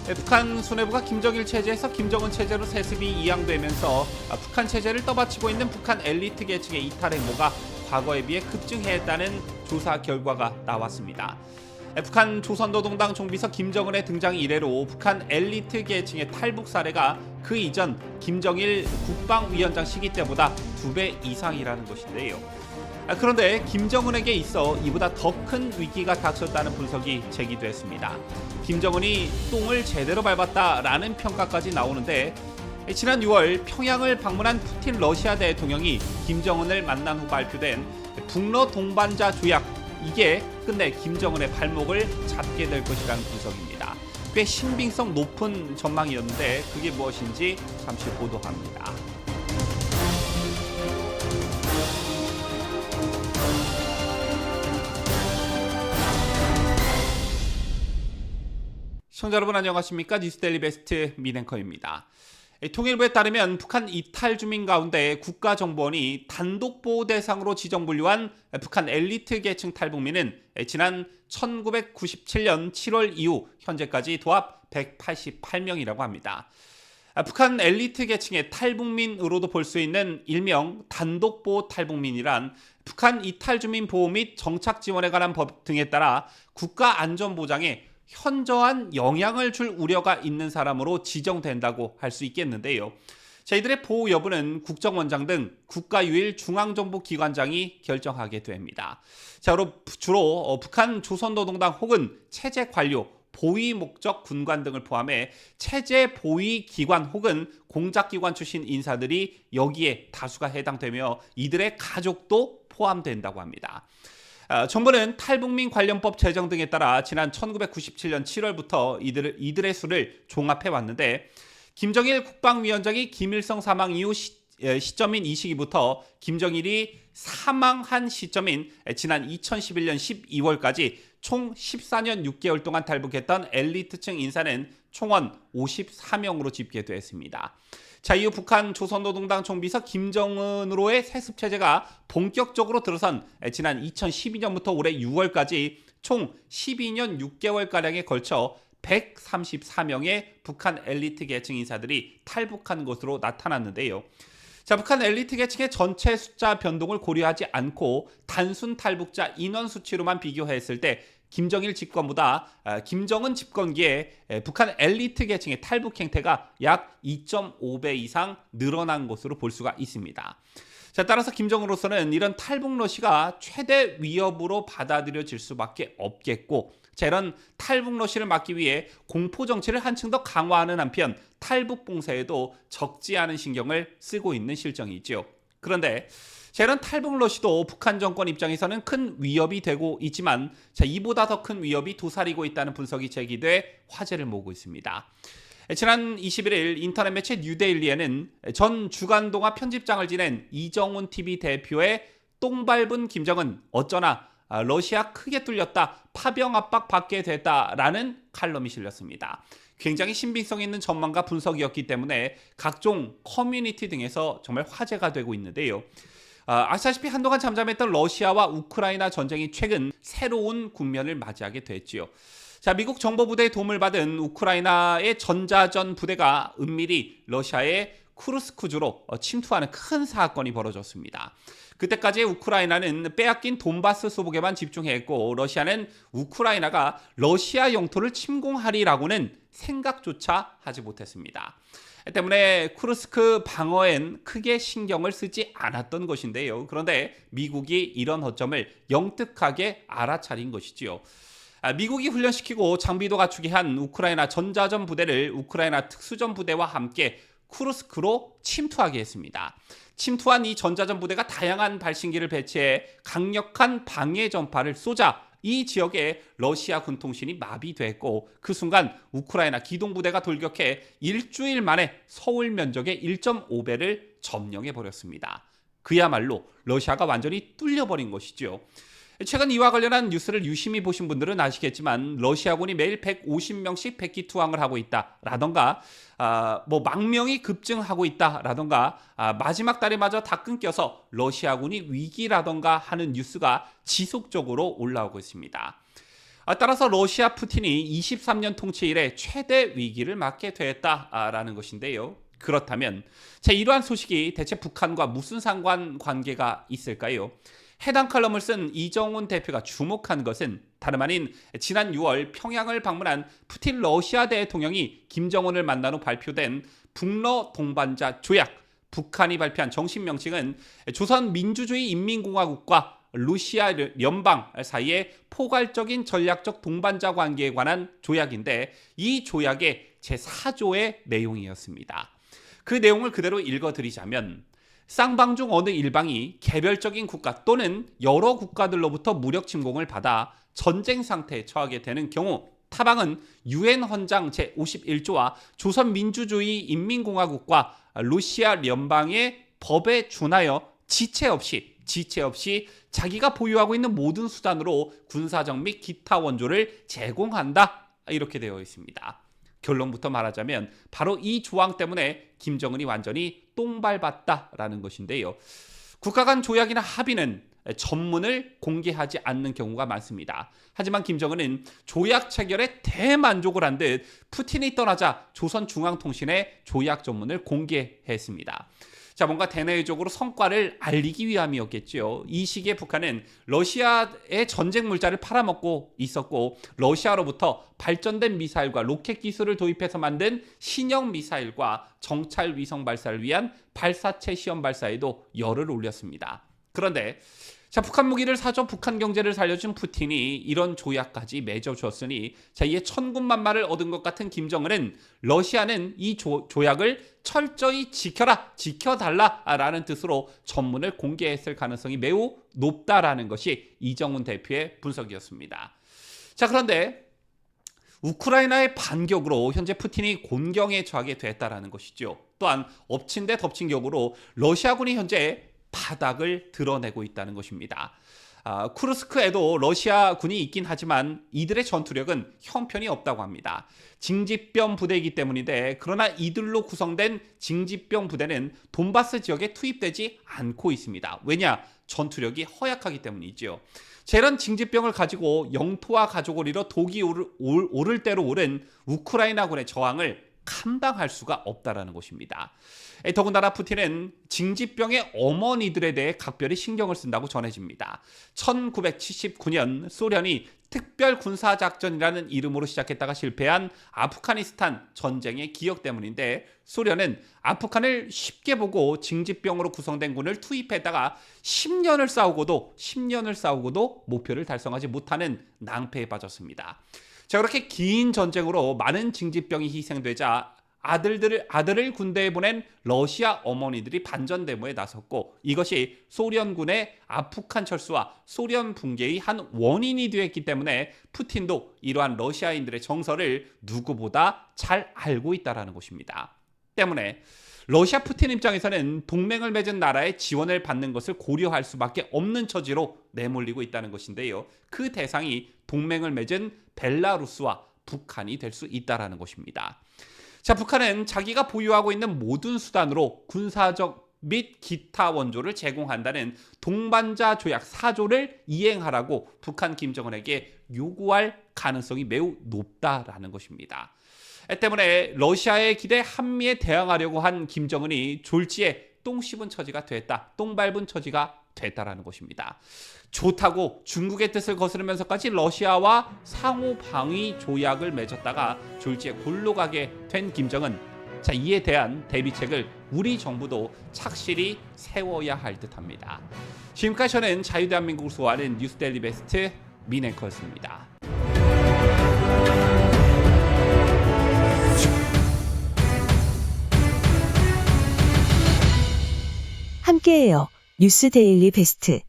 북한 수뇌부가 김정일 체제에서 김정은 체제로 세습이 이양되면서 북한 체제를 떠받치고 있는 북한 엘리트 계층의 이탈 행보가 과거에 비해 급증했다는 조사 결과가 나왔습니다. 북한 조선노동당 총비서 김정은의 등장 이래로 북한 엘리트 계층의 탈북 사례가 그 이전 김정일 국방위원장 시기 때보다 2배 이상이라는 것인데요. 그런데 김정은에게 있어 이보다 더 큰 위기가 닥쳤다는 분석이 제기됐습니다. 김정은이 똥을 제대로 밟았다라는 평가까지 나오는데, 지난 6월 평양을 방문한 푸틴 러시아 대통령이 김정은을 만난 후 발표된 북러 동반자 조약, 이게 끝내 김정은의 발목을 잡게 될 것이라는 분석입니다. 꽤 신빙성 높은 전망이었는데 그게 무엇인지 잠시 보도합니다. 시청자 여러분 안녕하십니까? 뉴스데일리 베스트 민앵커입니다. 통일부에 따르면 북한 이탈 주민 가운데 국가정보원이 단독보호 대상으로 지정 분류한 북한 엘리트 계층 탈북민은 지난 1997년 7월 이후 현재까지 도합 188명이라고 합니다. 북한 엘리트 계층의 탈북민으로도 볼 수 있는 일명 단독보호 탈북민이란 북한 이탈 주민 보호 및 정착 지원에 관한 법 등에 따라 국가 안전보장에 현저한 영향을 줄 우려가 있는 사람으로 지정된다고 할 수 있겠는데요. 이들의 보호 여부는 국정원장 등 국가유일 중앙정보기관장이 결정하게 됩니다. 주로 북한 조선노동당 혹은 체제 관료, 보위 목적 군관 등을 포함해 체제 보위 기관 혹은 공작기관 출신 인사들이 여기에 다수가 해당되며 이들의 가족도 포함된다고 합니다. 정부는 탈북민 관련법 제정 등에 따라 지난 1997년 7월부터 이들의 수를 종합해 왔는데, 김정일 국방위원장이 김일성 사망 이후 시점인 이 시기부터 김정일이 사망한 시점인 지난 2011년 12월까지 총 14년 6개월 동안 탈북했던 엘리트층 인사는 총원 54명으로 집계됐습니다. 이후 북한 조선노동당 총비서 김정은으로의 세습체제가 본격적으로 들어선 지난 2012년부터 올해 6월까지 총 12년 6개월가량에 걸쳐 134명의 북한 엘리트 계층 인사들이 탈북한 것으로 나타났는데요. 북한 엘리트 계층의 전체 숫자 변동을 고려하지 않고 단순 탈북자 인원 수치로만 비교했을 때 김정일 집권보다 김정은 집권기에 북한 엘리트 계층의 탈북 행태가 약 2.5배 이상 늘어난 것으로 볼 수가 있습니다. 따라서 김정은으로서는 이런 탈북 러시가 최대 위협으로 받아들여질 수밖에 없겠고, 이런 탈북 러시를 막기 위해 공포 정치를 한층 더 강화하는 한편 탈북 봉쇄에도 적지 않은 신경을 쓰고 있는 실정이죠. 그런데 이런 탈북 러시도 북한 정권 입장에서는 큰 위협이 되고 있지만 이보다 더 큰 위협이 도사리고 있다는 분석이 제기돼 화제를 모으고 있습니다. 지난 21일 인터넷 매체 뉴데일리에는 전 주간동화 편집장을 지낸 이정훈 TV 대표의 똥 밟은 김정은 어쩌나 러시아 크게 뚫렸다, 파병 압박 받게 됐다라는 칼럼이 실렸습니다. 굉장히 신빙성 있는 전망과 분석이었기 때문에 각종 커뮤니티 등에서 정말 화제가 되고 있는데요. 아시다시피 한동안 잠잠했던 러시아와 우크라이나 전쟁이 최근 새로운 국면을 맞이하게 됐지요. 미국 정보부대의 도움을 받은 우크라이나의 전자전 부대가 은밀히 러시아의 쿠르스크주로 침투하는 큰 사건이 벌어졌습니다. 그때까지 우크라이나는 빼앗긴 돈바스 수복에만 집중했고, 러시아는 우크라이나가 러시아 영토를 침공하리라고는 생각조차 하지 못했습니다. 때문에 쿠르스크 방어엔 크게 신경을 쓰지 않았던 것인데요. 그런데 미국이 이런 허점을 영특하게 알아차린 것이지요. 미국이 훈련시키고 장비도 갖추게 한 우크라이나 전자전 부대를 우크라이나 특수전 부대와 함께 쿠르스크로 침투하게 했습니다. 침투한 이 전자전 부대가 다양한 발신기를 배치해 강력한 방해 전파를 쏘자 이 지역에 러시아 군통신이 마비됐고, 그 순간 우크라이나 기동부대가 돌격해 일주일 만에 서울 면적의 1.5배를 점령해버렸습니다. 그야말로 러시아가 완전히 뚫려버린 것이죠. 최근 이와 관련한 뉴스를 유심히 보신 분들은 아시겠지만 러시아군이 매일 150명씩 백기투항을 하고 있다라던가 망명이 급증하고 있다라던가 마지막 달에마저 다 끊겨서 러시아군이 위기라던가 하는 뉴스가 지속적으로 올라오고 있습니다. 따라서 러시아 푸틴이 23년 통치 이래 최대 위기를 맞게 됐다라는 것인데요. 그렇다면 이러한 소식이 대체 북한과 무슨 상관관계가 있을까요? 해당 칼럼을 쓴 이정훈 대표가 주목한 것은 다름 아닌 지난 6월 평양을 방문한 푸틴 러시아 대통령이 김정은을 만난 후 발표된 북러 동반자 조약, 북한이 발표한 정식 명칭은 조선민주주의인민공화국과 러시아 연방 사이의 포괄적인 전략적 동반자 관계에 관한 조약인데, 이 조약의 제4조의 내용이었습니다. 그 내용을 그대로 읽어드리자면, 쌍방 중 어느 일방이 개별적인 국가 또는 여러 국가들로부터 무력 침공을 받아 전쟁 상태에 처하게 되는 경우 타방은 유엔 헌장 제51조와 조선민주주의인민공화국과 러시아 연방의 법에 준하여 지체 없이 자기가 보유하고 있는 모든 수단으로 군사적 및 기타 원조를 제공한다, 이렇게 되어 있습니다. 결론부터 말하자면 바로 이 조항 때문에 김정은이 완전히 똥밟았다라는 것인데요. 국가 간 조약이나 합의는 전문을 공개하지 않는 경우가 많습니다. 하지만 김정은은 조약 체결에 대만족을 한 듯 푸틴이 떠나자 조선중앙통신에 조약 전문을 공개했습니다. 뭔가 대내적으로 성과를 알리기 위함이었겠죠. 이 시기에 북한은 러시아의 전쟁 물자를 팔아먹고 있었고, 러시아로부터 발전된 미사일과 로켓 기술을 도입해서 만든 신형 미사일과 정찰 위성 발사를 위한 발사체 시험 발사에도 열을 올렸습니다. 그런데 북한 무기를 사줘 북한 경제를 살려준 푸틴이 이런 조약까지 맺어줬으니 이에 천군만마를 얻은 것 같은 김정은은 러시아는 이 조약을 철저히 지켜달라라는 뜻으로 전문을 공개했을 가능성이 매우 높다라는 것이 이정훈 대표의 분석이었습니다. 그런데 우크라이나의 반격으로 현재 푸틴이 곤경에 처하게 됐다라는 것이죠. 또한 엎친 데 덮친 격으로 러시아군이 현재 바닥을 드러내고 있다는 것입니다. 쿠르스크에도 러시아군이 있긴 하지만 이들의 전투력은 형편이 없다고 합니다. 징집병 부대이기 때문인데, 그러나 이들로 구성된 징집병 부대는 돈바스 지역에 투입되지 않고 있습니다. 왜냐? 전투력이 허약하기 때문이죠. 이런 징집병을 가지고 영토와 가족을 잃어 독이 오를 대로 오른 우크라이나군의 저항을 감당할 수가 없다라는 것입니다. 더군다나 푸틴은 징집병의 어머니들에 대해 각별히 신경을 쓴다고 전해집니다. 1979년 소련이 특별군사작전이라는 이름으로 시작했다가 실패한 아프가니스탄 전쟁의 기억 때문인데, 소련은 아프간을 쉽게 보고 징집병으로 구성된 군을 투입했다가 10년을 싸우고도 목표를 달성하지 못하는 낭패에 빠졌습니다. 그렇게 긴 전쟁으로 많은 징집병이 희생되자 아들을 군대에 보낸 러시아 어머니들이 반전 데모에 나섰고, 이것이 소련군의 아프간 철수와 소련 붕괴의 한 원인이 되었기 때문에 푸틴도 이러한 러시아인들의 정서를 누구보다 잘 알고 있다는 것입니다. 때문에 러시아 푸틴 입장에서는 동맹을 맺은 나라의 지원을 받는 것을 고려할 수밖에 없는 처지로 내몰리고 있다는 것인데요. 그 대상이 동맹을 맺은 벨라루스와 북한이 될 수 있다는 것입니다. 북한은 자기가 보유하고 있는 모든 수단으로 군사적 및 기타 원조를 제공한다는 동반자 조약 4조를 이행하라고 북한 김정은에게 요구할 가능성이 매우 높다라는 것입니다. 때문에 러시아의 기대 한미에 대항하려고 한 김정은이 졸지에 똥 씹은 처지가 됐다, 똥 밟은 처지가 됐다라는 것입니다. 좋다고 중국의 뜻을 거스르면서까지 러시아와 상호 방위 조약을 맺었다가 졸지에 골로 가게 된 김정은, 이에 대한 대비책을 우리 정부도 착실히 세워야 할 듯합니다. 지금까지 저는 자유대한민국을 수호하는 뉴스데일리 베스트 민앵커였습니다. 함께해요. 뉴스데일리 베스트.